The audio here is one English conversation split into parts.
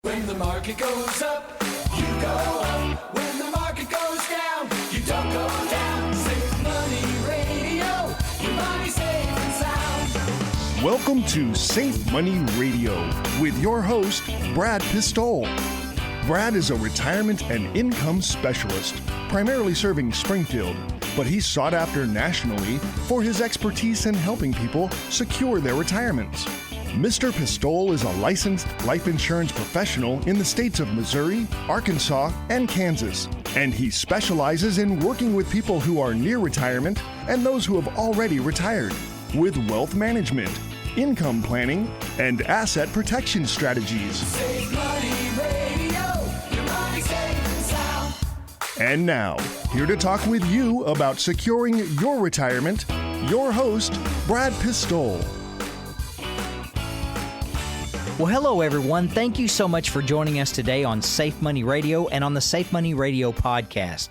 When the market goes up, you go up. When the market goes down, you don't go down. Safe Money Radio, your money safe and sound. Welcome to Safe Money Radio with your host, Brad Pistole. Brad is a retirement and income specialist, primarily serving Springfield, but he's sought after nationally for his expertise in helping people secure their retirements. Mr. Pistole is a licensed life insurance professional in the states of Missouri, Arkansas, and Kansas, and he specializes in working with people who are near retirement and those who have already retired with wealth management, income planning, and asset protection strategies. Safe Money Radio, your money safe and sound. And now, here to talk with you about securing your retirement, your host, Brad Pistole. Well, hello, everyone. Thank you so much for joining us today on Safe Money Radio and on the Safe Money Radio podcast.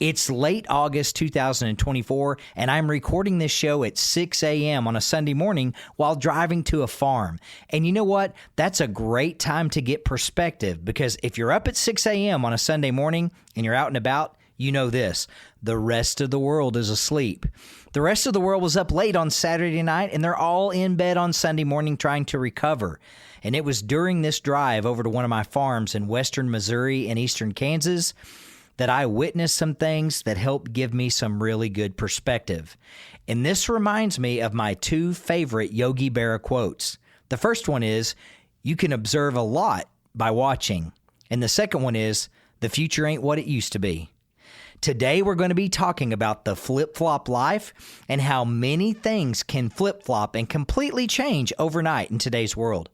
It's late August 2024, and I'm recording this show at 6 a.m. on a Sunday morning while driving to a farm. And you know what? That's a great time to get perspective, because if you're up at 6 a.m. on a Sunday morning and you're out and about, you know this: the rest of the world is asleep. The rest of the world was up late on Saturday night, and they're all in bed on Sunday morning trying to recover. And it was during this drive over to one of my farms in western Missouri and eastern Kansas that I witnessed some things that helped give me some really good perspective. And this reminds me of my two favorite Yogi Berra quotes. The first one is, "You can observe a lot by watching." And the second one is, "The future ain't what it used to be." Today, we're going to be talking about the flip-flop life and how many things can flip-flop and completely change overnight in today's world.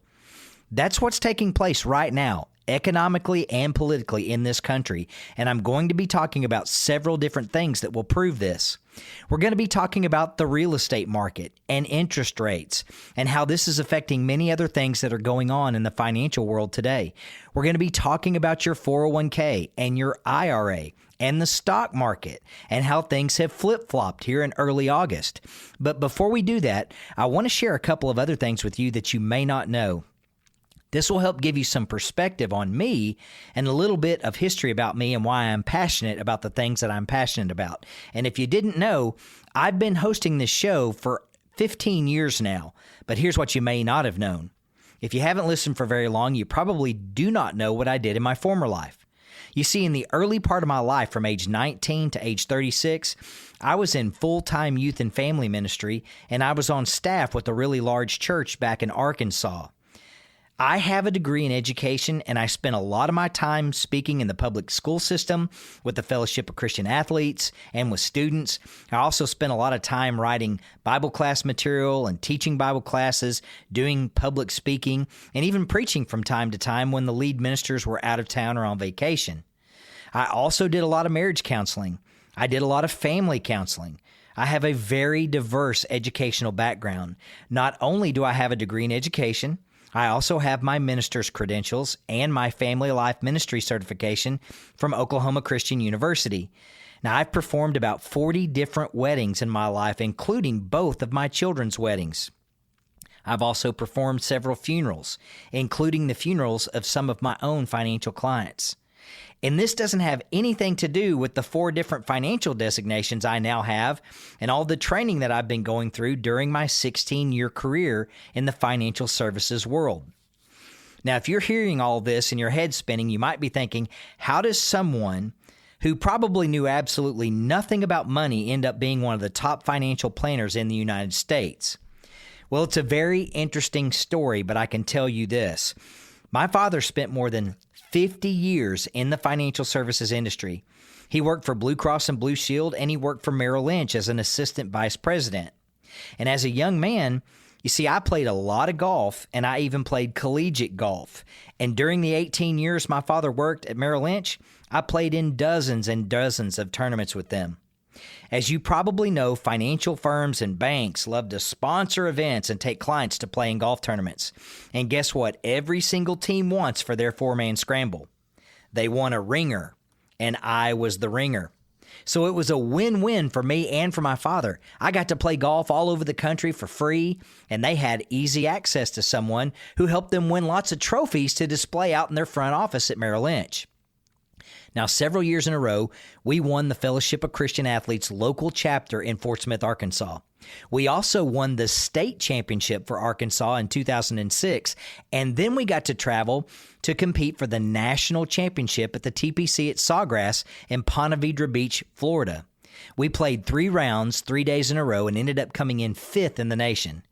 That's what's taking place right now, economically and politically in this country, and I'm going to be talking about several different things that will prove this. We're going to be talking about the real estate market and interest rates and how this is affecting many other things that are going on in the financial world today. We're going to be talking about your 401k and your IRA and the stock market and how things have flip-flopped here in early August. But before we do that, I want to share a couple of other things with you that you may not know. This will help give you some perspective on me and a little bit of history about me and why I'm passionate about the things that I'm passionate about. And if you didn't know, I've been hosting this show for 15 years now, but here's what you may not have known. If you haven't listened for very long, you probably do not know what I did in my former life. You see, in the early part of my life, from age 19 to age 36, I was in full-time youth and family ministry, and I was on staff with a really large church back in Arkansas. I have a degree in education, and I spent a lot of my time speaking in the public school system with the Fellowship of Christian Athletes and with students. I also spent a lot of time writing Bible class material and teaching Bible classes, doing public speaking, and even preaching from time to time when the lead ministers were out of town or on vacation. I also did a lot of marriage counseling. I did a lot of family counseling. I have a very diverse educational background. Not only do I have a degree in education, I also have my minister's credentials and my family life ministry certification from Oklahoma Christian University. Now, I've performed about 40 different weddings in my life, including both of my children's weddings. I've also performed several funerals, including the funerals of some of my own financial clients. And this doesn't have anything to do with the 4 different financial designations I now have and all the training that I've been going through during my 16-year career in the financial services world. Now, if you're hearing all this and your head spinning, you might be thinking, how does someone who probably knew absolutely nothing about money end up being one of the top financial planners in the United States? Well, it's a very interesting story, but I can tell you this. My father spent more than 50 years in the financial services industry. He worked for Blue Cross and Blue Shield, and he worked for Merrill Lynch as an assistant vice president. And as a young man, you see, I played a lot of golf, and I even played collegiate golf. And during the 18 years my father worked at Merrill Lynch, I played in dozens and dozens of tournaments with them. As you probably know, financial firms and banks love to sponsor events and take clients to play in golf tournaments. And guess what every single team wants for their 4-man scramble? They want a ringer, and I was the ringer. So it was a win-win for me and for my father. I got to play golf all over the country for free, and they had easy access to someone who helped them win lots of trophies to display out in their front office at Merrill Lynch. Now, several years in a row, we won the Fellowship of Christian Athletes local chapter in Fort Smith, Arkansas. We also won the state championship for Arkansas in 2006, and then we got to travel to compete for the national championship at the TPC at Sawgrass in Ponte Vedra Beach, Florida. We played 3 rounds, 3 days in a row, and ended up coming in 5th in the nation.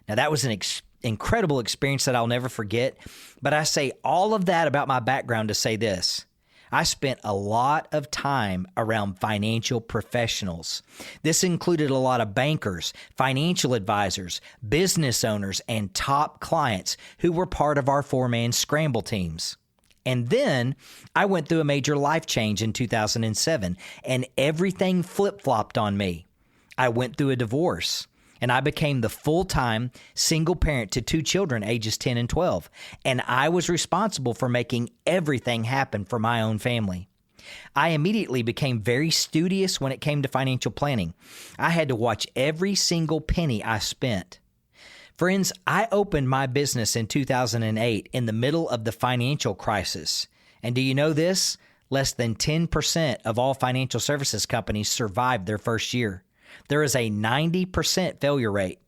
Now, that was an incredible experience that I'll never forget, but I say all of that about my background to say this. I spent a lot of time around financial professionals. This included a lot of bankers, financial advisors, business owners, and top clients who were part of our 4-man scramble teams. And then I went through a major life change in 2007, and everything flip-flopped on me. I went through a divorce. And I became the full-time single parent to 2 children, ages 10 and 12. And I was responsible for making everything happen for my own family. I immediately became very studious when it came to financial planning. I had to watch every single penny I spent. Friends, I opened my business in 2008 in the middle of the financial crisis. And do you know this? Less than 10% of all financial services companies survived their first year. There is a 90% failure rate.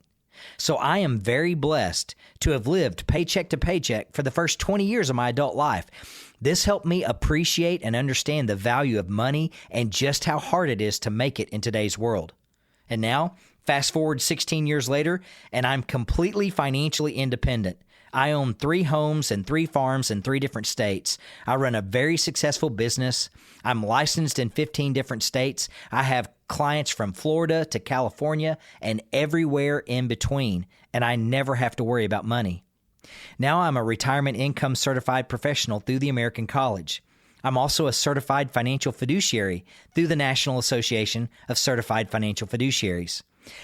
So I am very blessed to have lived paycheck to paycheck for the first 20 years of my adult life. This helped me appreciate and understand the value of money and just how hard it is to make it in today's world. And now, fast forward 16 years later, and I'm completely financially independent. I own 3 homes and 3 farms in 3 different states. I run a very successful business. I'm licensed in 15 different states. I have clients from Florida to California and everywhere in between, and I never have to worry about money. Now I'm a retirement income certified professional through the American College. I'm also a certified financial fiduciary through the National Association of Certified Financial Fiduciaries.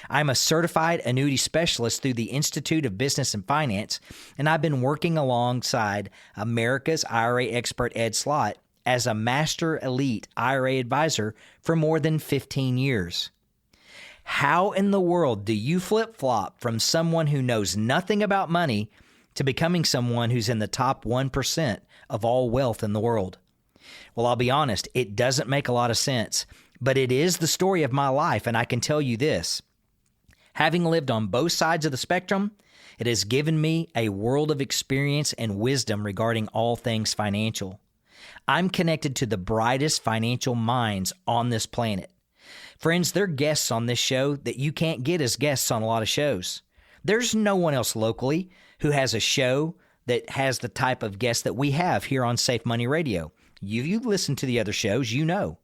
I'm a certified annuity specialist through the Institute of Business and Finance, and I've been working alongside America's IRA expert Ed Slott as a master elite IRA advisor for more than 15 years. How in the world do you flip-flop from someone who knows nothing about money to becoming someone who's in the top 1% of all wealth in the world? Well, I'll be honest, it doesn't make a lot of sense, but it is the story of my life, and I can tell you this. Having lived on both sides of the spectrum, it has given me a world of experience and wisdom regarding all things financial. I'm connected to the brightest financial minds on this planet. Friends, they're guests on this show that you can't get as guests on a lot of shows. There's no one else locally who has a show that has the type of guests that we have here on Safe Money Radio. You've listened to the other shows, you know.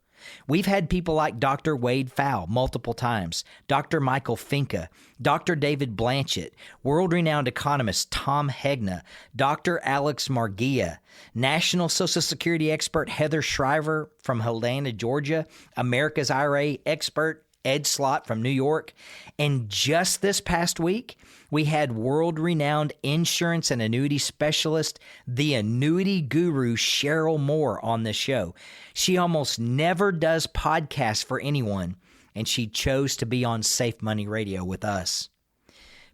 We've had people like Dr. Wade Pfau multiple times, Dr. Michael Finke, Dr. David Blanchett, world-renowned economist Tom Hegna, Dr. Alex Margia, National Social Security expert Heather Shriver from Helena, Georgia, America's IRA expert Ed Slott from New York. And just this past week, we had world-renowned insurance and annuity specialist, the annuity guru Cheryl Moore on this show. She almost never does podcasts for anyone, and she chose to be on Safe Money Radio with us.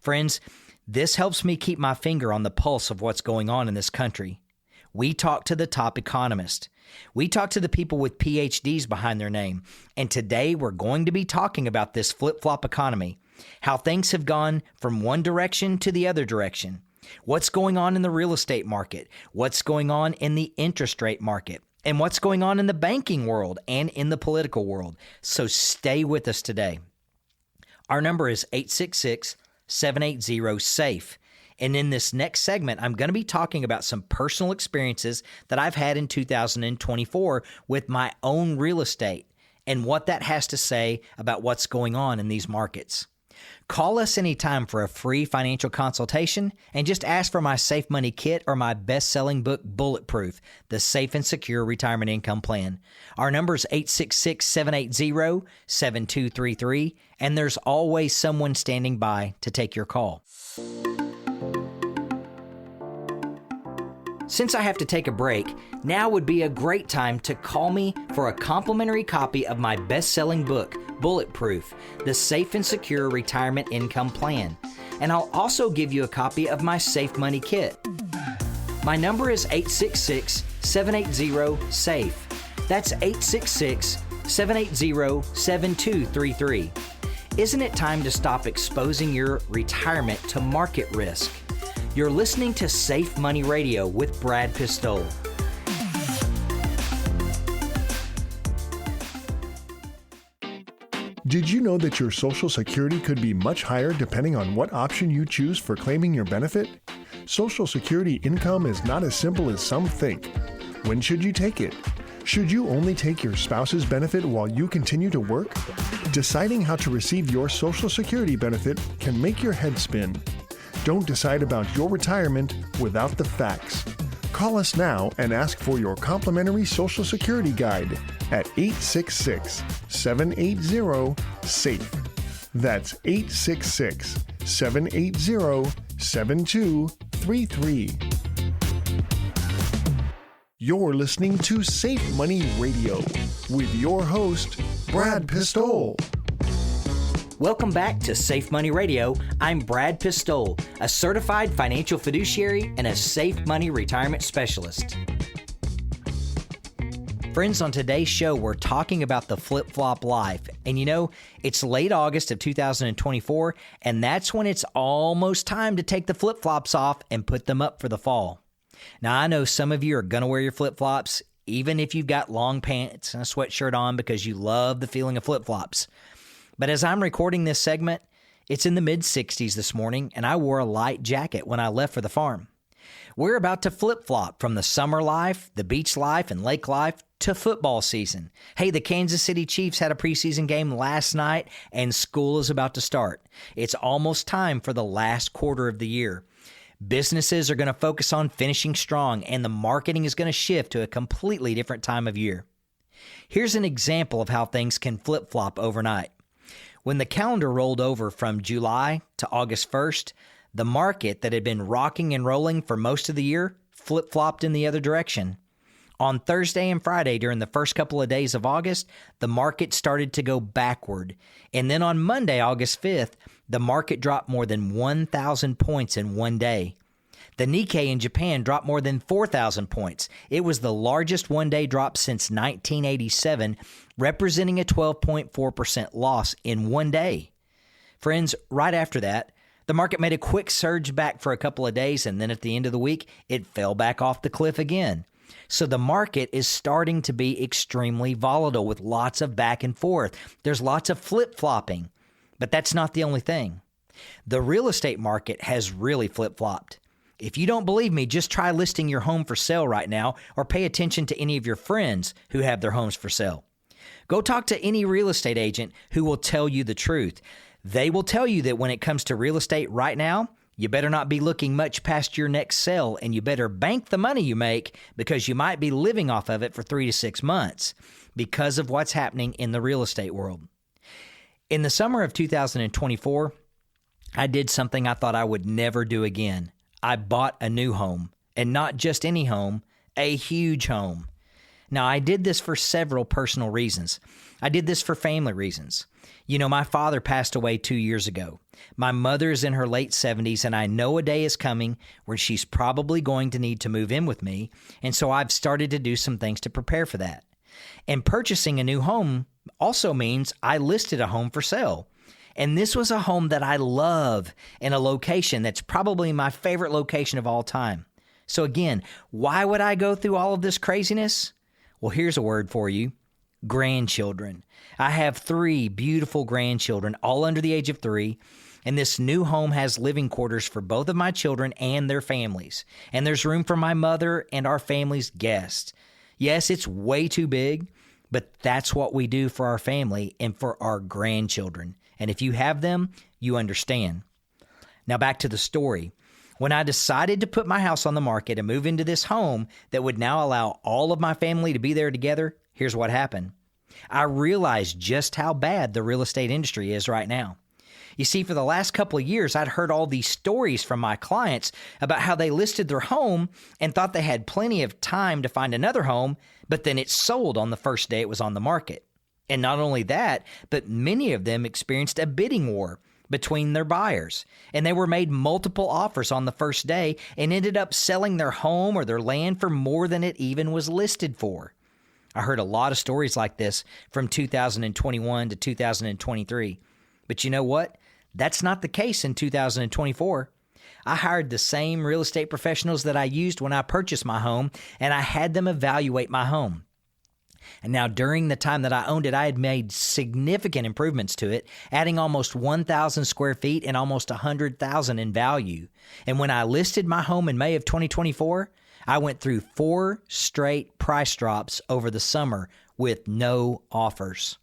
Friends, this helps me keep my finger on the pulse of what's going on in this country. We talk to the top economists. We talk to the people with PhDs behind their name. And today we're going to be talking about this flip-flop economy, how things have gone from one direction to the other direction, what's going on in the real estate market, what's going on in the interest rate market, and what's going on in the banking world and in the political world. So stay with us today. Our number is 866-780-SAFE. And in this next segment, I'm going to be talking about some personal experiences that I've had in 2024 with my own real estate and what that has to say about what's going on in these markets. Call us anytime for a free financial consultation and just ask for my Safe Money Kit or my best-selling book, Bulletproof, The Safe and Secure Retirement Income Plan. Our number is 866-780-7233, and there's always someone standing by to take your call. Since I have to take a break, now would be a great time to call me for a complimentary copy of my best-selling book, Bulletproof, The Safe and Secure Retirement Income Plan. And I'll also give you a copy of my Safe Money Kit. My number is 866-780-SAFE. That's 866-780-7233. Isn't it time to stop exposing your retirement to market risk? You're listening to Safe Money Radio with Brad Pistole. Did you know that your Social Security could be much higher depending on what option you choose for claiming your benefit? Social Security income is not as simple as some think. When should you take it? Should you only take your spouse's benefit while you continue to work? Deciding how to receive your Social Security benefit can make your head spin. Don't decide about your retirement without the facts. Call us now and ask for your complimentary Social Security guide at 866-780-SAFE. That's 866-780-7233. You're listening to Safe Money Radio with your host, Brad Pistole. Welcome back to Safe Money Radio. I'm Brad Pistole, a certified financial fiduciary and a safe money retirement specialist. Friends, on today's show, we're talking about the flip-flop life. And you know, it's late August of 2024, and that's when it's almost time to take the flip-flops off and put them up for the fall. Now, I know some of you are going to wear your flip-flops, even if you've got long pants and a sweatshirt on because you love the feeling of flip-flops. But as I'm recording this segment, it's in the mid-60s this morning, and I wore a light jacket when I left for the farm. We're about to flip-flop from the summer life, the beach life, and lake life to football season. Hey, the Kansas City Chiefs had a preseason game last night, and school is about to start. It's almost time for the last quarter of the year. Businesses are going to focus on finishing strong, and the marketing is going to shift to a completely different time of year. Here's an example of how things can flip-flop overnight. When the calendar rolled over from July to August 1st, the market that had been rocking and rolling for most of the year flip-flopped in the other direction. On Thursday and Friday during the first couple of days of August, the market started to go backward. And then on Monday, August 5th, the market dropped more than 1,000 points in one day. The Nikkei in Japan dropped more than 4,000 points. It was the largest one-day drop since 1987, representing a 12.4% loss in one day. Friends, right after that, the market made a quick surge back for a couple of days, and then at the end of the week, it fell back off the cliff again. So the market is starting to be extremely volatile with lots of back and forth. There's lots of flip-flopping, but that's not the only thing. The real estate market has really flip-flopped. If you don't believe me, just try listing your home for sale right now or pay attention to any of your friends who have their homes for sale. Go talk to any real estate agent who will tell you the truth. They will tell you that when it comes to real estate right now, you better not be looking much past your next sale, and you better bank the money you make because you might be living off of it for 3 to 6 months because of what's happening in the real estate world. In the summer of 2024, I did something I thought I would never do again. I bought a new home, and not just any home, a huge home. Now, I did this for several personal reasons. I did this for family reasons. You know, my father passed away 2 years ago. My mother is in her late 70s, and I know a day is coming where she's probably going to need to move in with me, and so I've started to do some things to prepare for that. And purchasing a new home also means I listed a home for sale. And this was a home that I love in a location that's probably my favorite location of all time. So again, why would I go through all of this craziness? Well, here's a word for you: grandchildren. I have 3 beautiful grandchildren, all under the age of 3, and this new home has living quarters for both of my children and their families. And there's room for my mother and our family's guests. Yes, it's way too big, but that's what we do for our family and for our grandchildren. And if you have them, you understand. Now back to the story. When I decided to put my house on the market and move into this home that would now allow all of my family to be there together, here's what happened. I realized just how bad the real estate industry is right now. You see, for the last couple of years, I'd heard all these stories from my clients about how they listed their home and thought they had plenty of time to find another home, but then it sold on the first day it was on the market. And not only that, but many of them experienced a bidding war between their buyers, and they were made multiple offers on the first day and ended up selling their home or their land for more than it even was listed for. I heard a lot of stories like this from 2021 to 2023. But you know what? That's not the case in 2024. I hired the same real estate professionals that I used when I purchased my home, and I had them evaluate my home. And now during the time that I owned it, I had made significant improvements to it, adding almost 1,000 square feet and almost 100,000 in value. And when I listed my home in May of 2024, I went through 4 straight price drops over the summer with no offers.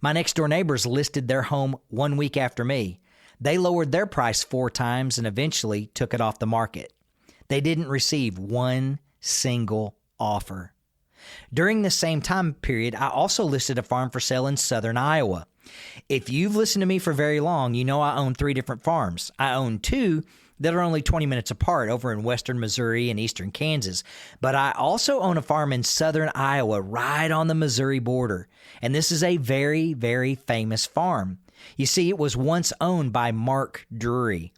My next door neighbors listed their home 1 week after me. They lowered their price 4 times and eventually took it off the market. They didn't receive one single offer. During the same time period, I also listed a farm for sale in southern Iowa. If you've listened to me for very long, you know I own 3 different farms. I own 2 that are only 20 minutes apart over in western Missouri and eastern Kansas. But I also own a farm in southern Iowa right on the Missouri border. And this is a very, very famous farm. You see, it was once owned by Mark Drury.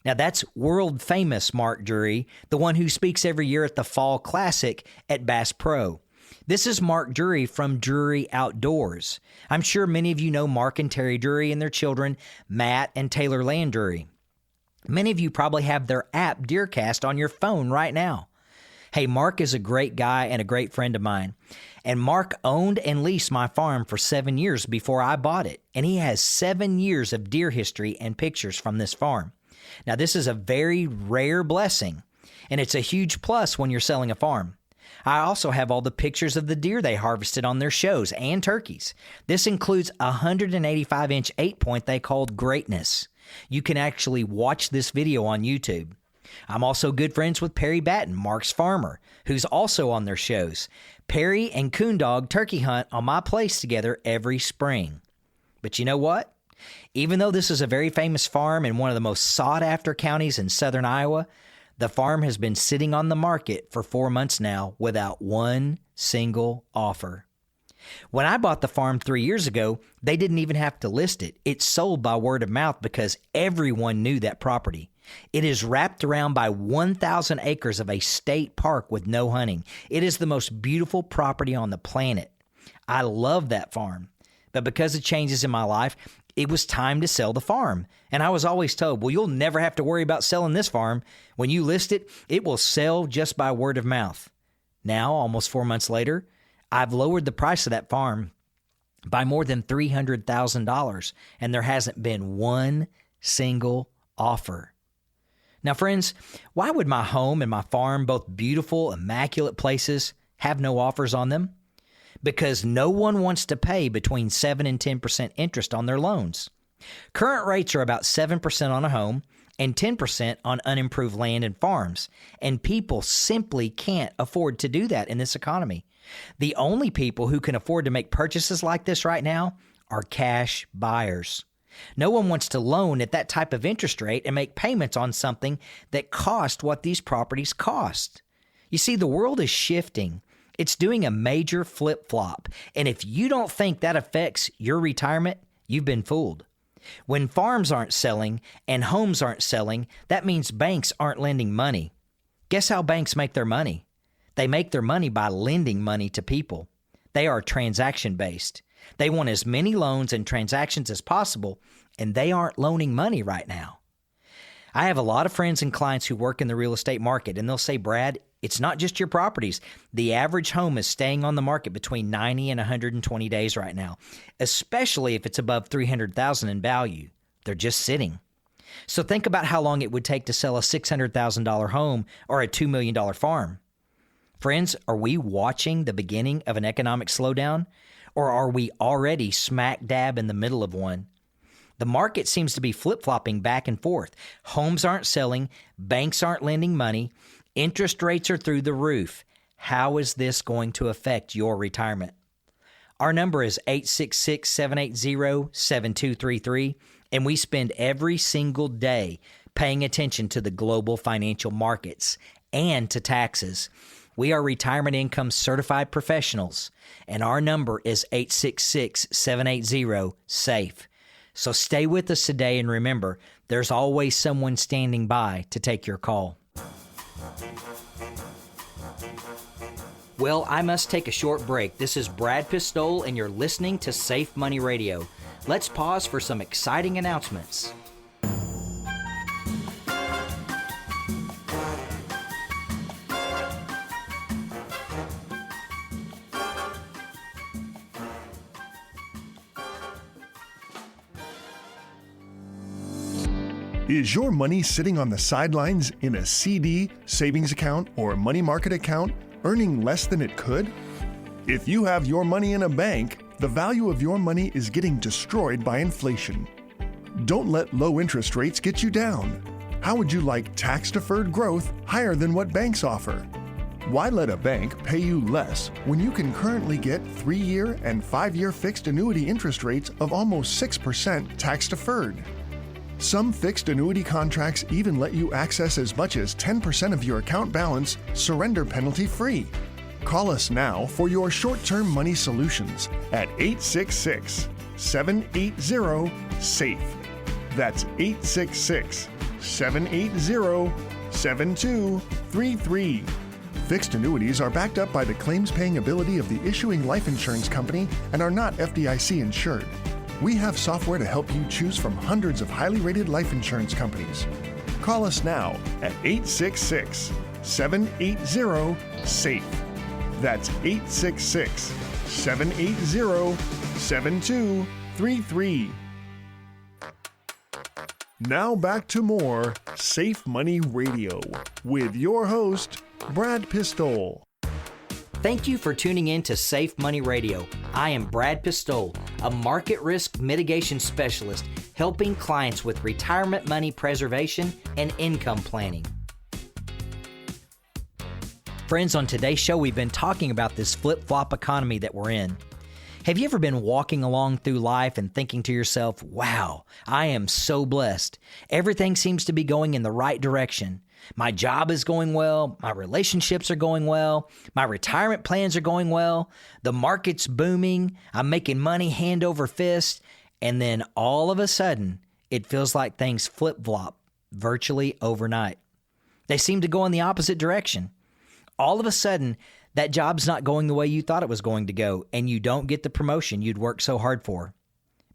Now, that's world famous Mark Drury, the one who speaks every year at the Fall Classic at Bass Pro. This is Mark Drury from Drury Outdoors. I'm sure many of you know Mark and Terry Drury and their children, Matt and Taylor Land Drury. Many of you probably have their app Deercast on your phone right now. Hey, Mark is a great guy and a great friend of mine. And Mark owned and leased my farm for 7 years before I bought it. And he has 7 years of deer history and pictures from this farm. Now, this is a very rare blessing, and it's a huge plus when you're selling a farm. I also have all the pictures of the deer they harvested on their shows and turkeys. This includes a 185-inch 8-point they called Greatness. You can actually watch this video on YouTube. I'm also good friends with Perry Batten, Mark's farmer, who's also on their shows. Perry and Coondog turkey hunt on my place together every spring. But you know what? Even though this is a very famous farm in one of the most sought-after counties in southern Iowa, the farm has been sitting on the market for 4 months now without one single offer. When I bought the farm 3 years ago, they didn't even have to list it. It sold by word of mouth because everyone knew that property. It is wrapped around by 1,000 acres of a state park with no hunting. It is the most beautiful property on the planet. I love that farm. But because of changes in my life, it was time to sell the farm. And I was always told, well, you'll never have to worry about selling this farm. When you list it, it will sell just by word of mouth. Now, almost 4 months later, I've lowered the price of that farm by more than $300,000, and there hasn't been one single offer. Now, friends, why would my home and my farm, both beautiful, immaculate places, have no offers on them? Because no one wants to pay between 7 and 10% interest on their loans. Current rates are about 7% on a home and 10% on unimproved land and farms, and people simply can't afford to do that in this economy. The only people who can afford to make purchases like this right now are cash buyers. No one wants to loan at that type of interest rate and make payments on something that cost what these properties cost. You see, the world is shifting. It's doing a major flip-flop, and if you don't think that affects your retirement, you've been fooled. When farms aren't selling and homes aren't selling, that means banks aren't lending money. Guess how banks make their money? They make their money by lending money to people. They are transaction-based. They want as many loans and transactions as possible, and they aren't loaning money right now. I have a lot of friends and clients who work in the real estate market, and they'll say, Brad, it's not just your properties. The average home is staying on the market between 90 and 120 days right now, especially if it's above $300,000 in value. They're just sitting. So think about how long it would take to sell a $600,000 home or a $2 million farm. Friends, are we watching the beginning of an economic slowdown, or are we already smack dab in the middle of one? The market seems to be flip-flopping back and forth. Homes aren't selling, banks aren't lending money, interest rates are through the roof. How is this going to affect your retirement? Our number is 866-780-7233, and we spend every single day paying attention to the global financial markets and to taxes. We are retirement income certified professionals, and our number is 866-780-SAFE. So stay with us today, and remember, there's always someone standing by to take your call. Well, I must take a short break. This is Brad Pistole, and you're listening to Safe Money Radio. Let's pause for some exciting announcements. Is your money sitting on the sidelines in a CD, savings account, or money market account, earning less than it could? If you have your money in a bank, the value of your money is getting destroyed by inflation. Don't let low interest rates get you down. How would you like tax-deferred growth higher than what banks offer? Why let a bank pay you less when you can currently get 3-year and 5-year fixed annuity interest rates of almost 6% tax-deferred? Some fixed annuity contracts even let you access as much as 10% of your account balance surrender penalty-free. Call us now for your short-term money solutions at 866-780-SAFE. That's 866-780-7233. Fixed annuities are backed up by the claims-paying ability of the issuing life insurance company and are not FDIC insured. We have software to help you choose from hundreds of highly rated life insurance companies. Call us now at 866-780-SAFE. That's 866-780-7233. Now back to more Safe Money Radio with your host, Brad Pistole. Thank you for tuning in to Safe Money Radio. I am Brad Pistole, a market risk mitigation specialist helping clients with retirement money preservation and income planning. Friends, on today's show, we've been talking about this flip-flop economy that we're in. Have you ever been walking along through life and thinking to yourself, wow, I am so blessed. Everything seems to be going in the right direction. My job is going well. My relationships are going well. My retirement plans are going well. The market's booming. I'm making money hand over fist. And then all of a sudden, it feels like things flip-flop virtually overnight. They seem to go in the opposite direction. All of a sudden, that job's not going the way you thought it was going to go, and you don't get the promotion you'd worked so hard for.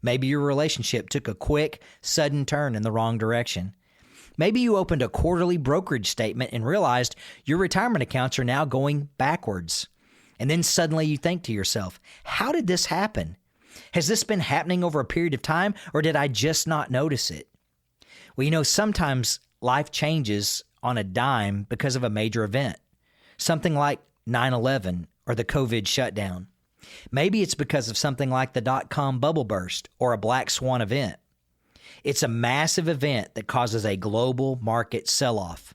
Maybe your relationship took a quick, sudden turn in the wrong direction. Maybe you opened a quarterly brokerage statement and realized your retirement accounts are now going backwards. And then suddenly you think to yourself, how did this happen? Has this been happening over a period of time, or did I just not notice it? Well, sometimes life changes on a dime because of a major event. Something like 9/11 or the COVID shutdown. Maybe it's because of something like the dot-com bubble burst or a black swan event. It's a massive event that causes a global market sell-off.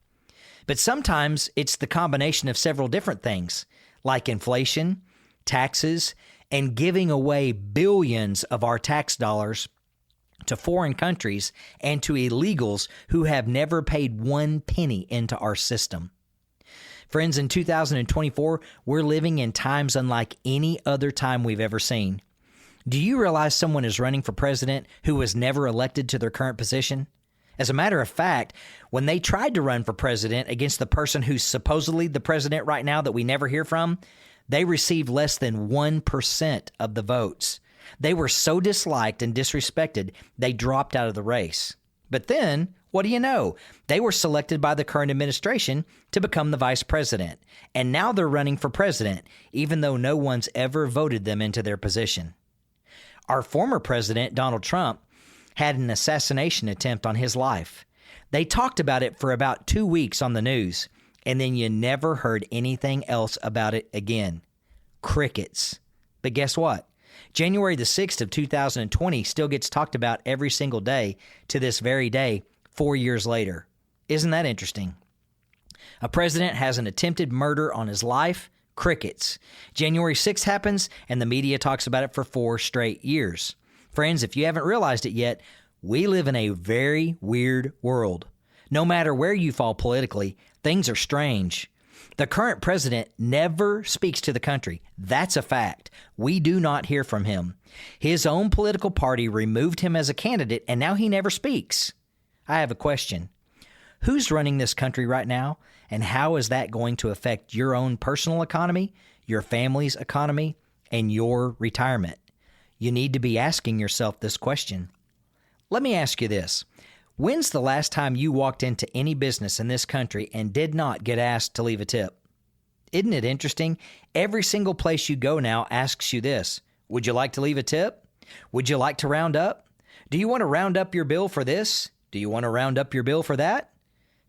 But sometimes it's the combination of several different things, like inflation, taxes, and giving away billions of our tax dollars to foreign countries and to illegals who have never paid one penny into our system. Friends, in 2024, we're living in times unlike any other time we've ever seen. Do you realize someone is running for president who was never elected to their current position? As a matter of fact, when they tried to run for president against the person who's supposedly the president right now that we never hear from, they received less than 1% of the votes. They were so disliked and disrespected, they dropped out of the race. But then, what do you know? They were selected by the current administration to become the vice president. And now they're running for president, even though no one's ever voted them into their position. Our former president, Donald Trump, had an assassination attempt on his life. They talked about it for about 2 weeks on the news, and then you never heard anything else about it again. Crickets. But guess what? January the 6th of 2020 still gets talked about every single day to this very day, 4 years later. Isn't that interesting? A president has an attempted murder on his life. Crickets. January 6th happens, and the media talks about it for 4 straight years. Friends, if you haven't realized it yet, We live in a very weird world. No matter where you fall politically, things are strange. The current president never speaks to the country. That's a fact. We do not hear from him. His own political party removed him as a candidate, and now he never speaks. I have a question. Who's running this country right now, and how is that going to affect your own personal economy, your family's economy, and your retirement? You need to be asking yourself this question. Let me ask you this. When's the last time you walked into any business in this country and did not get asked to leave a tip? Isn't it interesting? Every single place you go now asks you this. Would you like to leave a tip? Would you like to round up? Do you want to round up your bill for this? Do you want to round up your bill for that?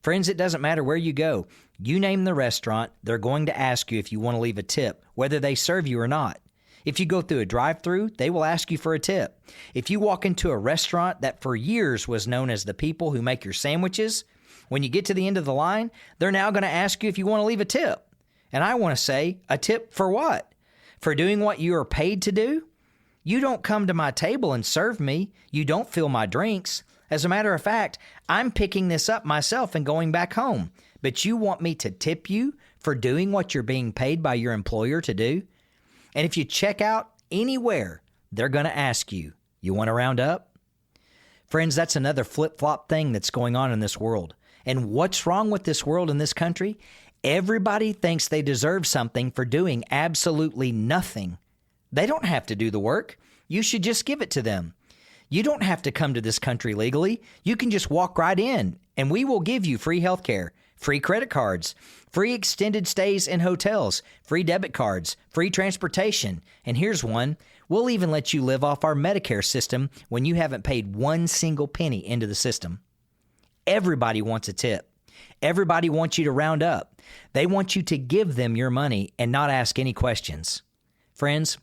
Friends, it doesn't matter where you go. You name the restaurant, they're going to ask you if you want to leave a tip, whether they serve you or not. If you go through a drive-thru, they will ask you for a tip. If you walk into a restaurant that for years was known as the people who make your sandwiches, when you get to the end of the line, they're now going to ask you if you want to leave a tip. And I want to say, a tip for what? For doing what you are paid to do? You don't come to my table and serve me. You don't fill my drinks. As a matter of fact, I'm picking this up myself and going back home. But you want me to tip you for doing what you're being paid by your employer to do? And if you check out anywhere, they're going to ask you, you want to round up? Friends, that's another flip-flop thing that's going on in this world. And what's wrong with this world and this country? Everybody thinks they deserve something for doing absolutely nothing. They don't have to do the work. You should just give it to them. You don't have to come to this country legally. You can just walk right in, and we will give you free health care, free credit cards, free extended stays in hotels, free debit cards, free transportation. And here's one. We'll even let you live off our Medicare system when you haven't paid one single penny into the system. Everybody wants a tip. Everybody wants you to round up. They want you to give them your money and not ask any questions. Friends,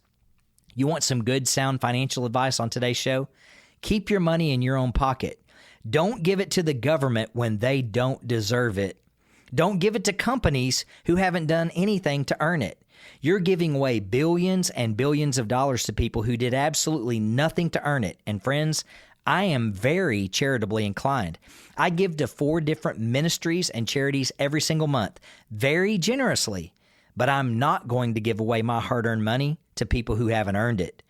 you want some good, sound financial advice on today's show? Keep your money in your own pocket. Don't give it to the government when they don't deserve it. Don't give it to companies who haven't done anything to earn it. You're giving away billions and billions of dollars to people who did absolutely nothing to earn it. And friends, I am very charitably inclined. I give to 4 different ministries and charities every single month, very generously. But I'm not going to give away my hard-earned money to people who haven't earned it,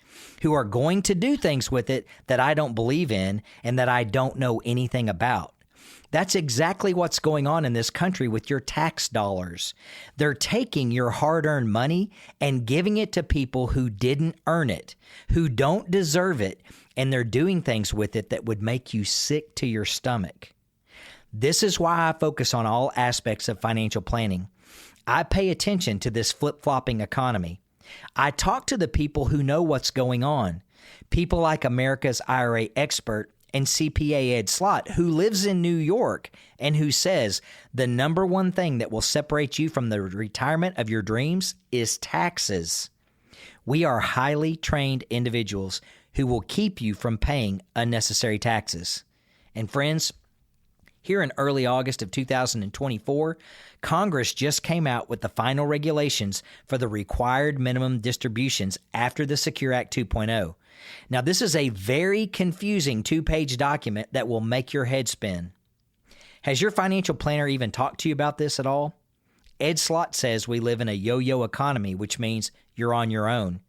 who are going to do things with it that I don't believe in and that I don't know anything about. That's exactly what's going on in this country with your tax dollars. They're taking your hard-earned money and giving it to people who didn't earn it, who don't deserve it, and they're doing things with it that would make you sick to your stomach. This is why I focus on all aspects of financial planning. I pay attention to this flip-flopping economy. I talk to the people who know what's going on, people like America's IRA expert and CPA Ed Slott, who lives in New York and who says the number one thing that will separate you from the retirement of your dreams is taxes. We are highly trained individuals who will keep you from paying unnecessary taxes. And friends, here in early August of 2024, Congress just came out with the final regulations for the required minimum distributions after the Secure Act 2.0. Now, this is a very confusing 2-page document that will make your head spin. Has your financial planner even talked to you about this at all? Ed Slott says we live in a yo-yo economy, which means you're on your own.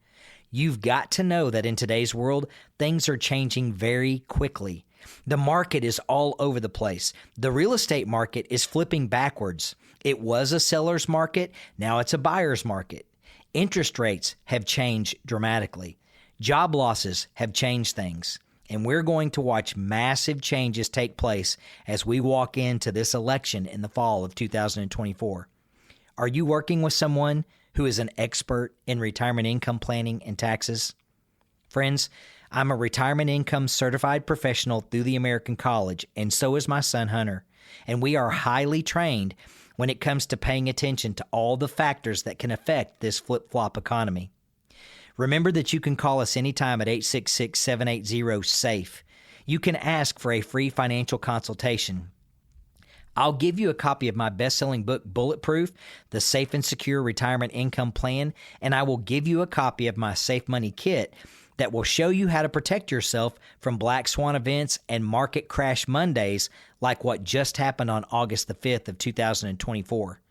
You've got to know that in today's world, things are changing very quickly. The market is all over the place. The real estate market is flipping backwards. It was a seller's market. Now it's a buyer's market. Interest rates have changed dramatically. Job losses have changed things. And we're going to watch massive changes take place as we walk into this election in the fall of 2024. Are you working with someone who is an expert in retirement income planning and taxes? Friends, I'm a retirement income certified professional through the American College, and so is my son Hunter. And we are highly trained when it comes to paying attention to all the factors that can affect this flip-flop economy. Remember that you can call us anytime at 866-780-SAFE. You can ask for a free financial consultation. I'll give you a copy of my best-selling book, Bulletproof, The Safe and Secure Retirement Income Plan, and I will give you a copy of my Safe Money Kit that will show you how to protect yourself from black swan events and market crash Mondays like what just happened on August the 5th of 2024.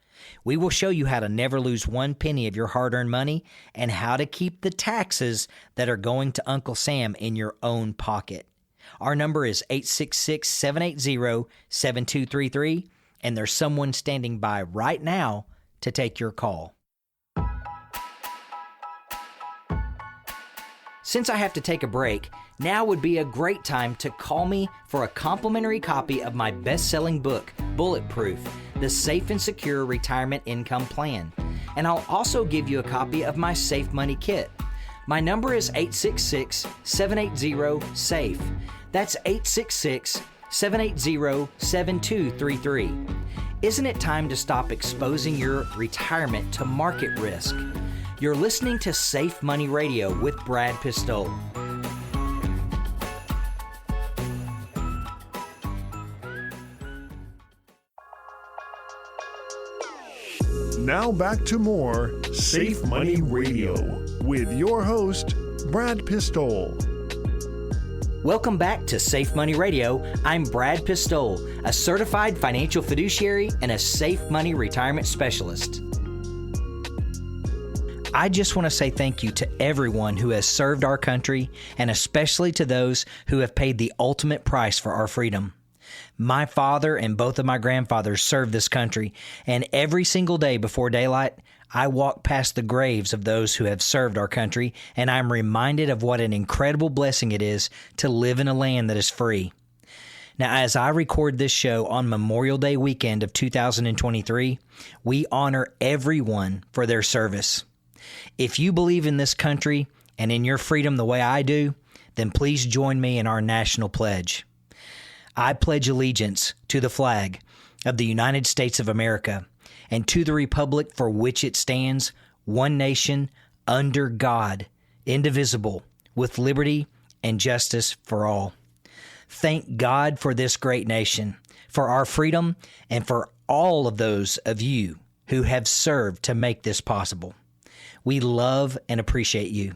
We will show you how to never lose one penny of your hard-earned money and how to keep the taxes that are going to Uncle Sam in your own pocket. Our number is 866-780-7233, and there's someone standing by right now to take your call. Since I have to take a break, now would be a great time to call me for a complimentary copy of my best-selling book, Bulletproof, The Safe and Secure Retirement Income Plan. And I'll also give you a copy of my Safe Money Kit. My number is 866-780-SAFE. That's 866-780-7233. Isn't it time to stop exposing your retirement to market risk? You're listening to Safe Money Radio with Brad Pistole. Now back to more Safe Money Radio with your host, Brad Pistole. Welcome back to Safe Money Radio. I'm Brad Pistole, a certified financial fiduciary and a safe money retirement specialist. I just want to say thank you to everyone who has served our country, and especially to those who have paid the ultimate price for our freedom. My father and both of my grandfathers served this country, and every single day before daylight, I walk past the graves of those who have served our country, and I'm reminded of what an incredible blessing it is to live in a land that is free. Now, as I record this show on Memorial Day weekend of 2023, we honor everyone for their service. If you believe in this country and in your freedom the way I do, then please join me in our national pledge. I pledge allegiance to the flag of the United States of America and to the republic for which it stands, one nation, under God, indivisible, with liberty and justice for all. Thank God for this great nation, for our freedom, and for all of those of you who have served to make this possible. We love and appreciate you.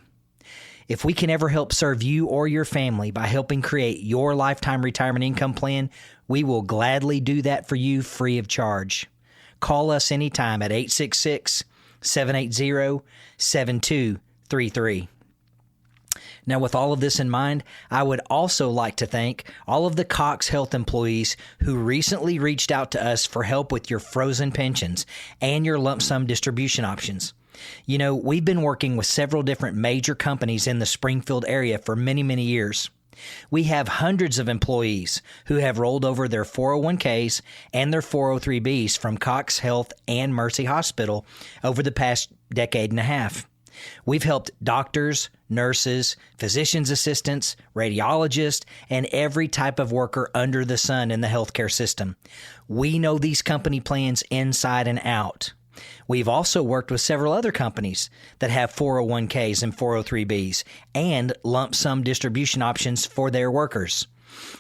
If we can ever help serve you or your family by helping create your lifetime retirement income plan, we will gladly do that for you free of charge. Call us anytime at 866-780-7233. Now, with all of this in mind, I would also like to thank all of the Cox Health employees who recently reached out to us for help with your frozen pensions and your lump sum distribution options. You know, we've been working with several different major companies in the Springfield area for many, many years. We have hundreds of employees who have rolled over their 401ks and their 403bs from Cox Health and Mercy Hospital over the past decade and a half. We've helped doctors, nurses, physician's assistants, radiologists, and every type of worker under the sun in the healthcare system. We know these company plans inside and out. We've also worked with several other companies that have 401ks and 403bs and lump sum distribution options for their workers.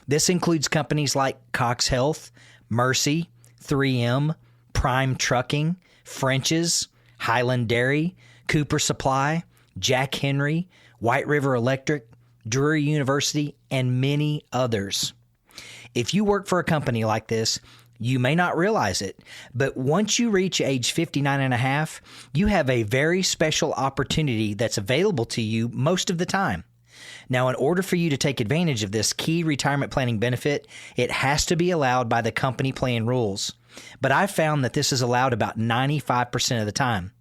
This includes companies like Cox Health, Mercy, 3M, Prime Trucking, French's, Highland Dairy, Cooper Supply, Jack Henry, White River Electric, Drury University, and many others. If you work for a company like this, you may not realize it, but once you reach age 59 and a half, you have a very special opportunity that's available to you most of the time. Now, in order for you to take advantage of this key retirement planning benefit, it has to be allowed by the company plan rules. But I've found that this is allowed about 95% of the time.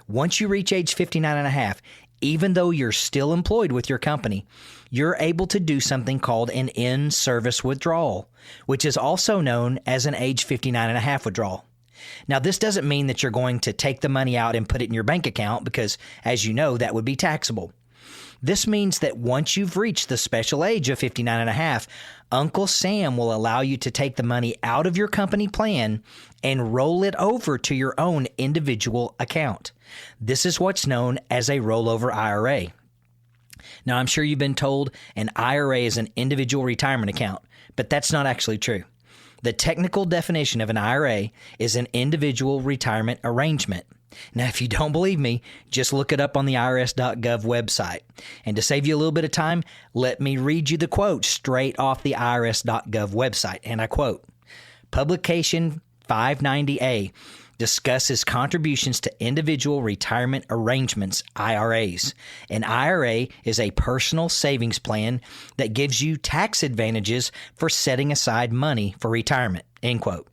Once you reach age 59 and a half, even though you're still employed with your company, you're able to do something called an in-service withdrawal, which is also known as an age 59 and a half withdrawal. Now, this doesn't mean that you're going to take the money out and put it in your bank account because, as you know, that would be taxable. This means that once you've reached the special age of 59 and a half, Uncle Sam will allow you to take the money out of your company plan and roll it over to your own individual account. This is what's known as a rollover IRA. Now, I'm sure you've been told an IRA is an individual retirement account, but that's not actually true. The technical definition of an IRA is an individual retirement arrangement. Now, if you don't believe me, just look it up on the IRS.gov website. And to save you a little bit of time, let me read you the quote straight off the IRS.gov website. And I quote, Publication 590A discusses contributions to individual retirement arrangements, IRAs. An IRA is a personal savings plan that gives you tax advantages for setting aside money for retirement, end quote.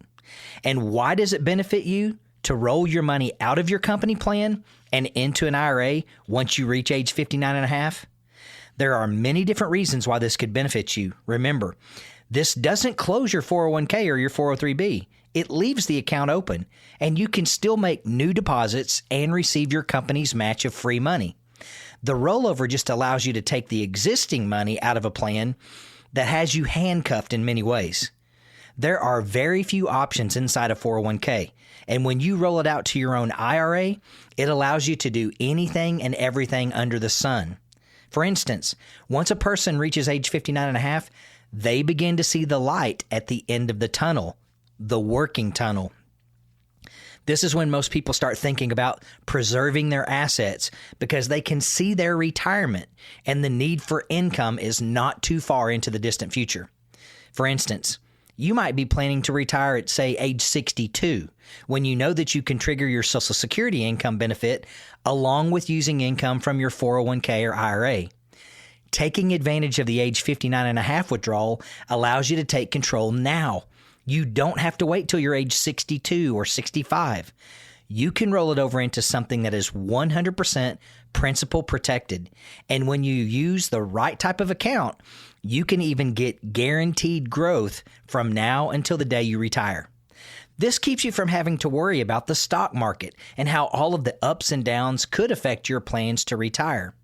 And why does it benefit you to roll your money out of your company plan and into an IRA once you reach age 59 and a half? There are many different reasons why this could benefit you. Remember, this doesn't close your 401k or your 403b. It leaves the account open, and you can still make new deposits and receive your company's match of free money. The rollover just allows you to take the existing money out of a plan that has you handcuffed in many ways. There are very few options inside a 401k, and when you roll it out to your own IRA, it allows you to do anything and everything under the sun. For instance, once a person reaches age 59 and a half, they begin to see the light at the end of the tunnel, the working tunnel. This is when most people start thinking about preserving their assets because they can see their retirement and the need for income is not too far into the distant future. For instance, you might be planning to retire at, say, age 62, when you know that you can trigger your Social Security income benefit along with using income from your 401k or IRA. Taking advantage of the age 59 and a half withdrawal allows you to take control now. You don't have to wait till you're age 62 or 65. You can roll it over into something that is 100% principal protected. And when you use the right type of account, you can even get guaranteed growth from now until the day you retire. This keeps you from having to worry about the stock market and how all of the ups and downs could affect your plans to retire.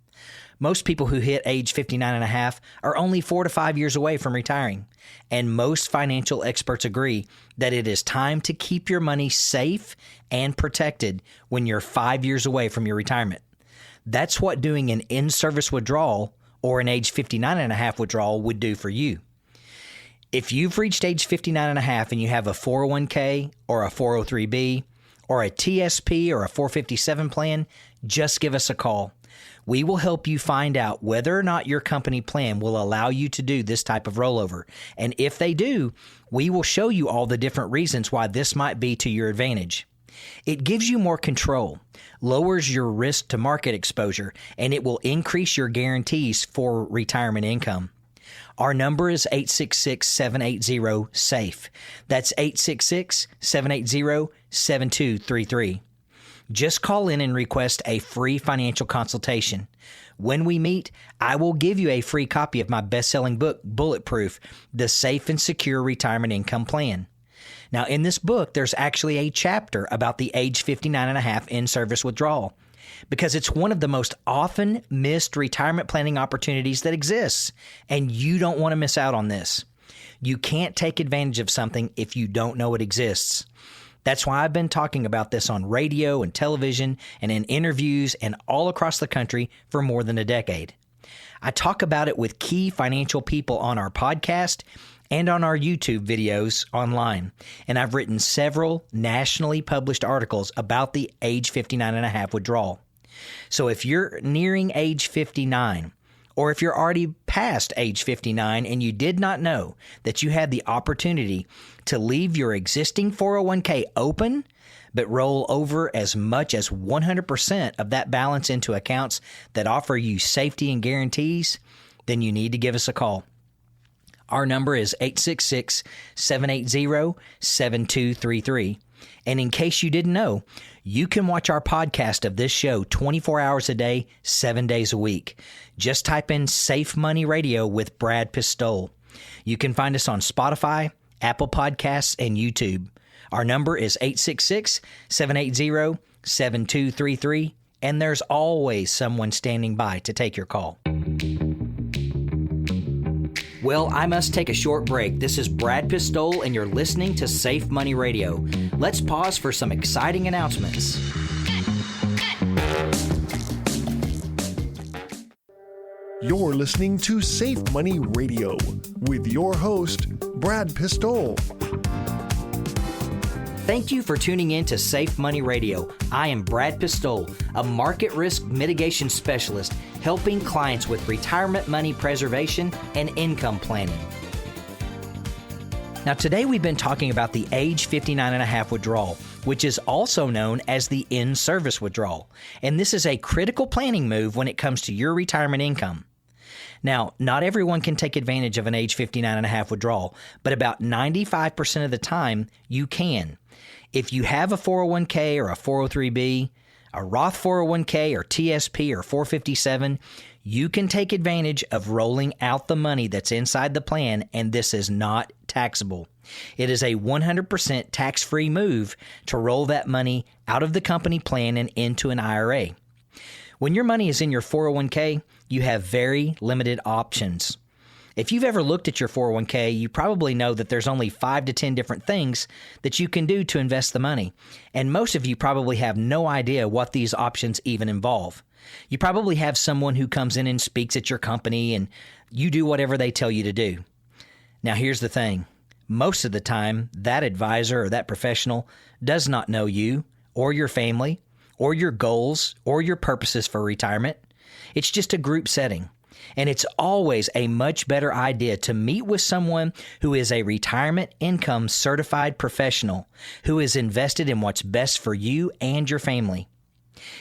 Most people who hit age 59 and a half are only 4 to 5 years away from retiring. And most financial experts agree that it is time to keep your money safe and protected when you're 5 years away from your retirement. That's what doing an in-service withdrawal or an age 59 and a half withdrawal would do for you. If you've reached age 59 and a half and you have a 401k or a 403b or a TSP or a 457 plan, just give us a call. We will help you find out whether or not your company plan will allow you to do this type of rollover. And if they do, we will show you all the different reasons why this might be to your advantage. It gives you more control, lowers your risk to market exposure, and it will increase your guarantees for retirement income. Our number is 866-780-SAFE. That's 866-780-7233. Just call in and request a free financial consultation. When we meet, I will give you a free copy of my best-selling book, Bulletproof, The Safe and Secure Retirement Income Plan. Now, in this book, there's actually a chapter about the age 59 and a half in-service withdrawal because it's one of the most often missed retirement planning opportunities that exists, and you don't want to miss out on this. You can't take advantage of something if you don't know it exists. That's why I've been talking about this on radio and television and in interviews and all across the country for more than a decade. I talk about it with key financial people on our podcast and on our YouTube videos online, and I've written several nationally published articles about the age 59 and a half withdrawal. So if you're nearing age 59, or if you're already past age 59 and you did not know that you had the opportunity to leave your existing 401k open, but roll over as much as 100% of that balance into accounts that offer you safety and guarantees, then you need to give us a call. Our number is 866-780-7233. And in case you didn't know, you can watch our podcast of this show 24 hours a day, 7 days a week. Just type in Safe Money Radio with Brad Pistole. You can find us on Spotify, Apple Podcasts, and YouTube. Our number is 866-780-7233, and there's always someone standing by to take your call. Well, I must take a short break. This is Brad Pistole, and you're listening to Safe Money Radio. Let's pause for some exciting announcements. You're listening to Safe Money Radio with your host, Brad Pistole. Thank you for tuning in to Safe Money Radio. I am Brad Pistole, a market risk mitigation specialist helping clients with retirement money preservation and income planning. Now, today we've been talking about the age 59 and a half withdrawal, which is also known as the in-service withdrawal. And this is a critical planning move when it comes to your retirement income. Now, not everyone can take advantage of an age 59 and a half withdrawal, but about 95% of the time you can. If you have a 401k or a 403b, a Roth 401k or TSP or 457, you can take advantage of rolling out the money that's inside the plan, and this is not taxable. It is a 100% tax-free move to roll that money out of the company plan and into an IRA. When your money is in your 401k, you have very limited options. If you've ever looked at your 401k, you probably know that there's only 5 to 10 different things that you can do to invest the money. And most of you probably have no idea what these options even involve. You probably have someone who comes in and speaks at your company and you do whatever they tell you to do. Now, here's the thing. Most of the time, that advisor or that professional does not know you or your family or your goals or your purposes for retirement. It's just a group setting. And it's always a much better idea to meet with someone who is a retirement income certified professional who is invested in what's best for you and your family.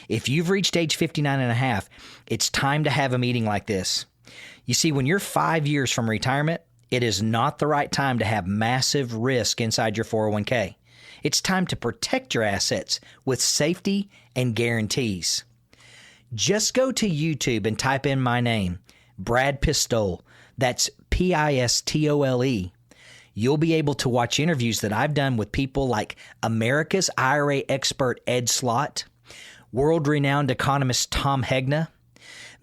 If you've reached age 59 and a half, it's time to have a meeting like this. You see, when you're 5 years from retirement, it is not the right time to have massive risk inside your 401k. It's time to protect your assets with safety and guarantees. Just go to YouTube and type in my name, Brad Pistole. That's Pistole. You'll be able to watch interviews that I've done with people like America's IRA expert Ed Slott, world-renowned economist Tom Hegna,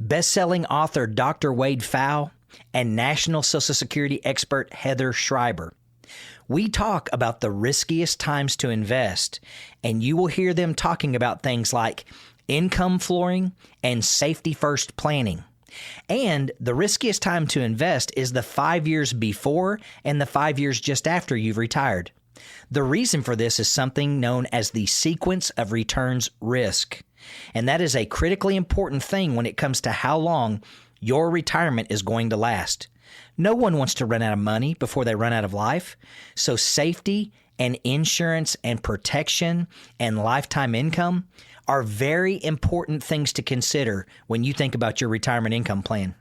best-selling author Dr. Wade Pfau, and National Social Security expert Heather Schreiber. We talk about the riskiest times to invest, and you will hear them talking about things like income flooring and safety-first planning. And the riskiest time to invest is the 5 years before and the 5 years just after you've retired. The reason for this is something known as the sequence of returns risk. And that is a critically important thing when it comes to how long your retirement is going to last. No one wants to run out of money before they run out of life. So safety and insurance and protection and lifetime income are very important things to consider when you think about your retirement income plan.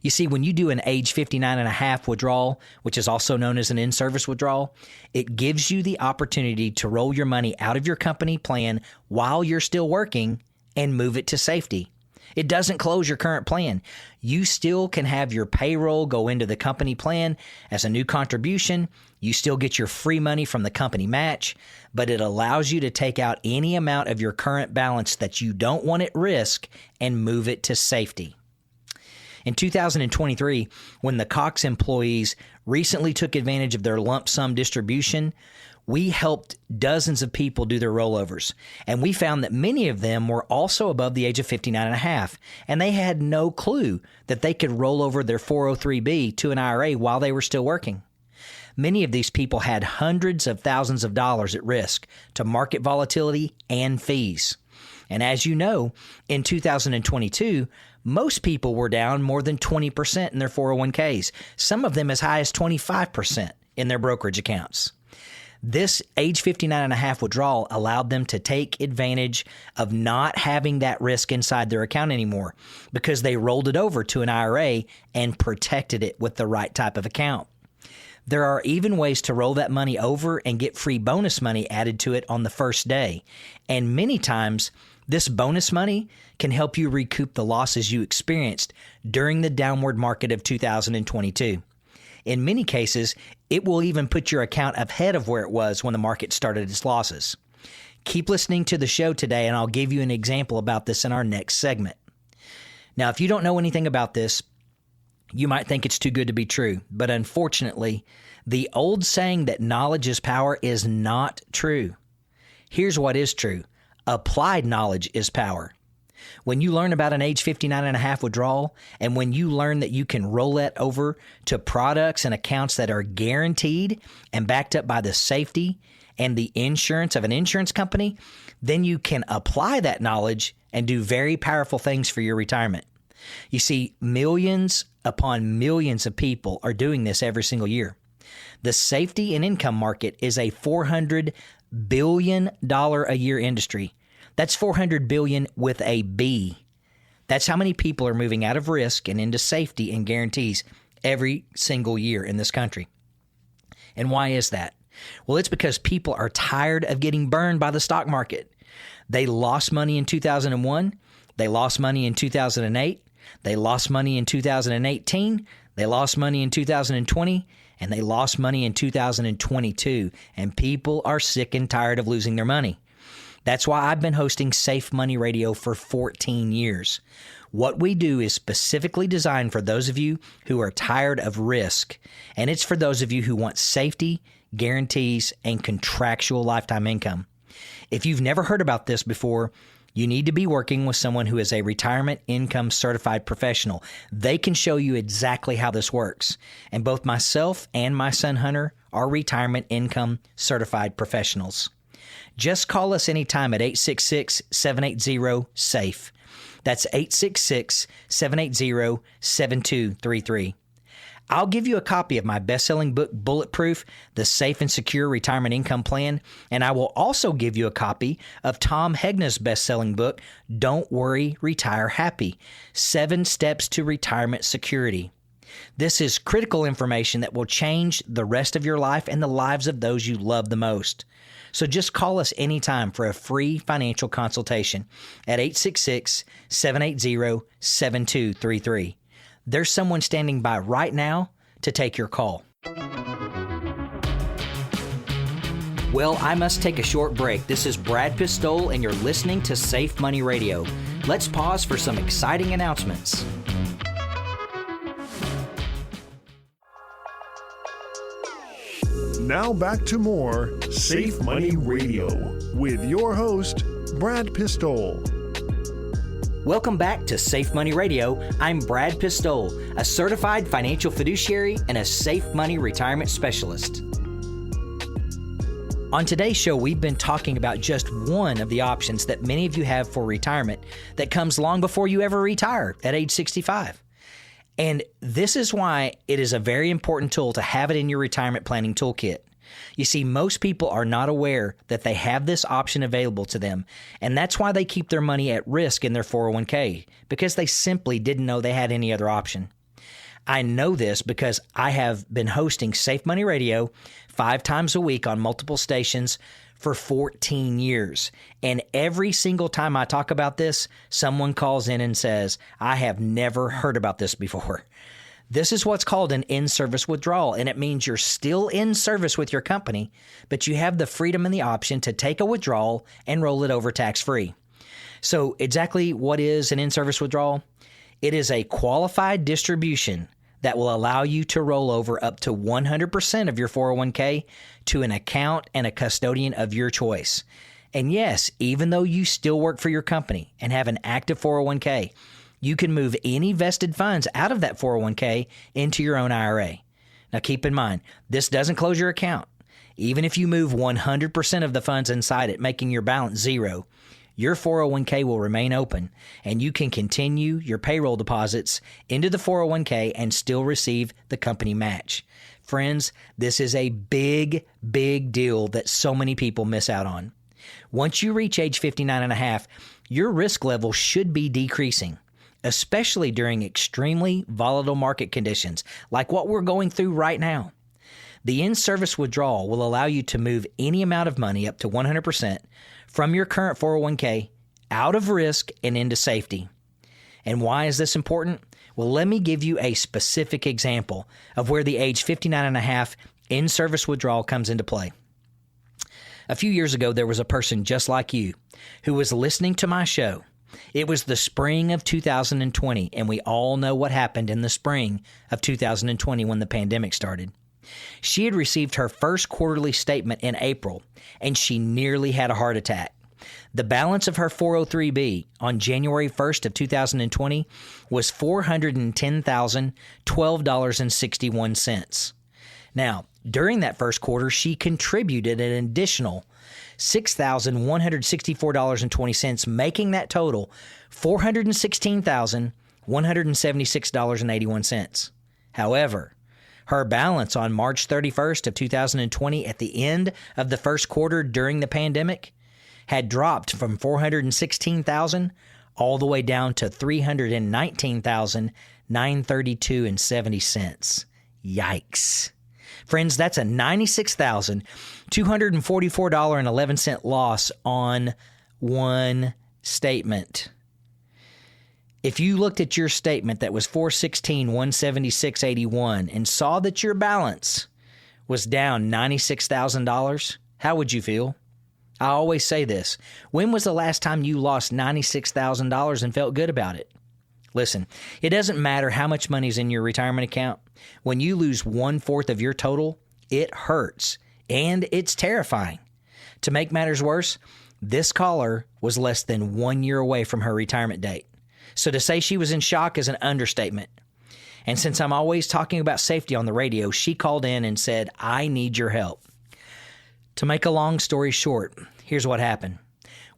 You see, when you do an age 59 and a half withdrawal, which is also known as an in-service withdrawal, it gives you the opportunity to roll your money out of your company plan while you're still working and move it to safety. It doesn't close your current plan. You still can have your payroll go into the company plan as a new contribution. You still get your free money from the company match, but it allows you to take out any amount of your current balance that you don't want at risk and move it to safety. In 2023, when the Cox employees recently took advantage of their lump sum distribution, we helped dozens of people do their rollovers, and we found that many of them were also above the age of 59 and a half, and they had no clue that they could roll over their 403b to an IRA while they were still working. Many of these people had hundreds of thousands of dollars at risk to market volatility and fees. And as you know, in 2022, most people were down more than 20% in their 401ks, some of them as high as 25% in their brokerage accounts. This age 59 and a half withdrawal allowed them to take advantage of not having that risk inside their account anymore because they rolled it over to an IRA and protected it with the right type of account. There are even ways to roll that money over and get free bonus money added to it on the first day. And many times, this bonus money can help you recoup the losses you experienced during the downward market of 2022. In many cases, it will even put your account ahead of where it was when the market started its losses. Keep listening to the show today, and I'll give you an example about this in our next segment. Now, if you don't know anything about this, you might think it's too good to be true, but unfortunately, the old saying that knowledge is power is not true. Here's what is true. Applied knowledge is power. When you learn about an age 59 and a half withdrawal, and when you learn that you can roll that over to products and accounts that are guaranteed and backed up by the safety and the insurance of an insurance company, then you can apply that knowledge and do very powerful things for your retirement. You see, millions upon millions of people are doing this every single year. The safety and income market is a $400 billion a year industry. That's $400 billion with a B. That's how many people are moving out of risk and into safety and guarantees every single year in this country. And why is that? Well, it's because people are tired of getting burned by the stock market. They lost money in 2001. They lost money in 2008. They lost money in 2018. They lost money in 2020. And they lost money in 2022. And people are sick and tired of losing their money. That's why I've been hosting Safe Money Radio for 14 years. What we do is specifically designed for those of you who are tired of risk, and it's for those of you who want safety, guarantees, and contractual lifetime income. If you've never heard about this before, you need to be working with someone who is a retirement income certified professional. They can show you exactly how this works. And both myself and my son Hunter are retirement income certified professionals. Just call us anytime at 866-780-SAFE. That's 866-780-7233. I'll give you a copy of my best-selling book, Bulletproof, The Safe and Secure Retirement Income Plan, and I will also give you a copy of Tom Hegna's best-selling book, Don't Worry, Retire Happy, 7 Steps to Retirement Security. This is critical information that will change the rest of your life and the lives of those you love the most. So just call us anytime for a free financial consultation at 866-780-7233. There's someone standing by right now to take your call. Well, I must take a short break. This is Brad Pistole, and you're listening to Safe Money Radio. Let's pause for some exciting announcements. Now back to more Safe Money Radio with your host, Brad Pistole. Welcome back to Safe Money Radio. I'm Brad Pistole, a certified financial fiduciary and a safe money retirement specialist. On today's show, we've been talking about just one of the options that many of you have for retirement that comes long before you ever retire at age 65. And this is why it is a very important tool to have it in your retirement planning toolkit. You see, most people are not aware that they have this option available to them, and that's why they keep their money at risk in their 401k, because they simply didn't know they had any other option. I know this because I have been hosting Safe Money Radio 5 times a week on multiple stations for 14 years. And every single time I talk about this, someone calls in and says, I have never heard about this before. This is what's called an in-service withdrawal, and it means you're still in service with your company, but you have the freedom and the option to take a withdrawal and roll it over tax-free. So exactly what is an in-service withdrawal? It is a qualified distribution that will allow you to roll over up to 100% of your 401k to an account and a custodian of your choice. And yes, even though you still work for your company and have an active 401k, you can move any vested funds out of that 401k into your own IRA. Now keep in mind, this doesn't close your account. Even if you move 100% of the funds inside it, making your balance zero, your 401k will remain open, and you can continue your payroll deposits into the 401k and still receive the company match. Friends, this is a big, big deal that so many people miss out on. Once you reach age 59 and a half, your risk level should be decreasing, especially during extremely volatile market conditions like what we're going through right now. The in-service withdrawal will allow you to move any amount of money up to 100% from your current 401k out of risk and into safety. And why is this important? Well, let me give you a specific example of where the age 59 and a half in-service withdrawal comes into play. A few years ago, there was a person just like you who was listening to my show. It was the spring of 2020, and we all know what happened in the spring of 2020 when the pandemic started. She had received her first quarterly statement in April, and she nearly had a heart attack. The balance of her 403b on January 1st of 2020 was $410,012.61. Now, During that first quarter, she contributed an additional $6,164.20, making that total $416,176.81. However, her balance on March 31st of 2020 at the end of the first quarter during the pandemic had dropped from $416,000 all the way down to $319,932.70. Yikes. Friends, that's a $96,244.11 loss on one statement. If you looked at your statement that was $416,176.81 and saw that your balance was down $96,000, how would you feel? I always say this. When was the last time you lost $96,000 and felt good about it? Listen, it doesn't matter how much money is in your retirement account. When you lose 1/4 of your total, it hurts, and it's terrifying. To make matters worse, this caller was less than 1 year away from her retirement date. So to say she was in shock is an understatement. And since I'm always talking about safety on the radio, she called in and said, "I need your help." To make a long story short, here's what happened.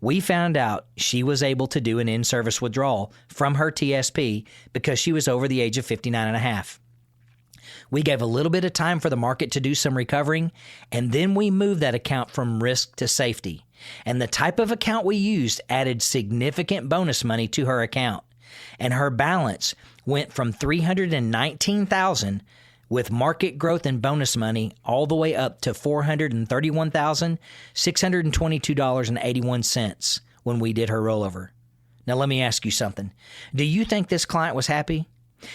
We found out she was able to do an in-service withdrawal from her TSP because she was over the age of 59 and a half. We gave a little bit of time for the market to do some recovering, and then we moved that account from risk to safety. And the type of account we used added significant bonus money to her account. And her balance went from $319,000 with market growth and bonus money all the way up to $431,622.81 when we did her rollover. Now let me ask you something. Do you think this client was happy?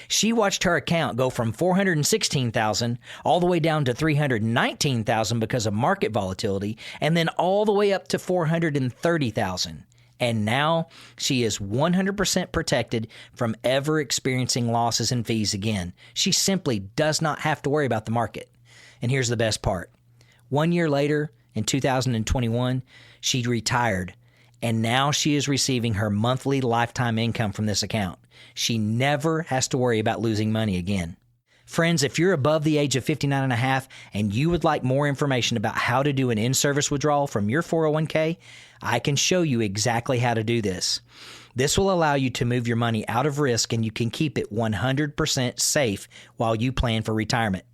She watched her account go from $416,000 all the way down to $319,000 because of market volatility, and then all the way up to $430,000. And now she is 100% protected from ever experiencing losses and fees again. She simply does not have to worry about the market. And here's the best part. 1 year later, in 2021, she retired, and now she is receiving her monthly lifetime income from this account. She never has to worry about losing money again. Friends, if you're above the age of 59 and a half and you would like more information about how to do an in-service withdrawal from your 401k, I can show you exactly how to do this. This will allow you to move your money out of risk, and you can keep it 100% safe while you plan for retirement.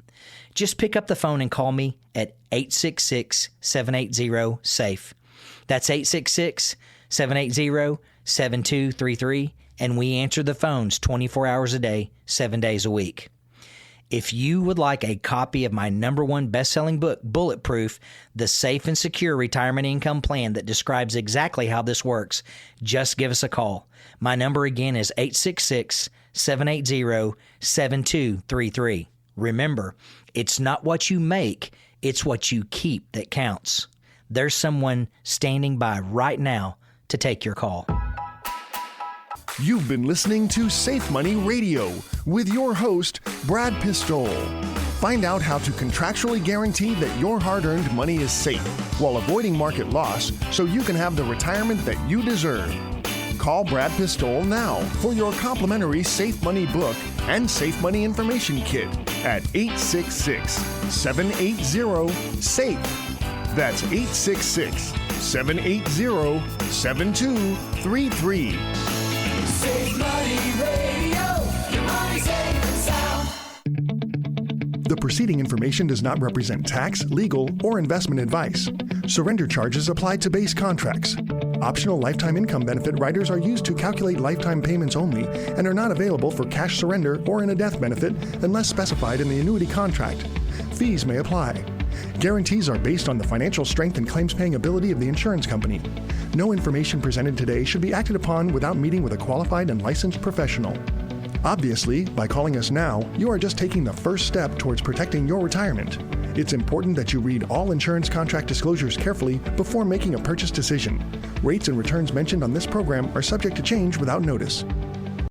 Just pick up the phone and call me at 866-780-SAFE. That's 866-780-7233, and we answer the phones 24 hours a day, 7 days a week. If you would like a copy of my #1 best-selling book, Bulletproof, The Safe and Secure Retirement Income Plan that describes exactly how this works, just give us a call. My number again is 866-780-7233. Remember, it's not what you make, it's what you keep that counts. There's someone standing by right now to take your call. You've been listening to Safe Money Radio with your host, Brad Pistol. Find out how to contractually guarantee that your hard-earned money is safe while avoiding market loss so you can have the retirement that you deserve. Call Brad Pistol now for your complimentary Safe Money book and Safe Money information kit at 866-780-SAFE. That's 866-780-7233. Safe Money Radio, your money safe and sound. The preceding information does not represent tax, legal, or investment advice. Surrender charges apply to base contracts. Optional lifetime income benefit riders are used to calculate lifetime payments only and are not available for cash surrender or in a death benefit unless specified in the annuity contract. Fees may apply. Guarantees are based on the financial strength and claims-paying ability of the insurance company. No information presented today should be acted upon without meeting with a qualified and licensed professional. Obviously, by calling us now, you are just taking the first step towards protecting your retirement. It's important that you read all insurance contract disclosures carefully before making a purchase decision. Rates and returns mentioned on this program are subject to change without notice.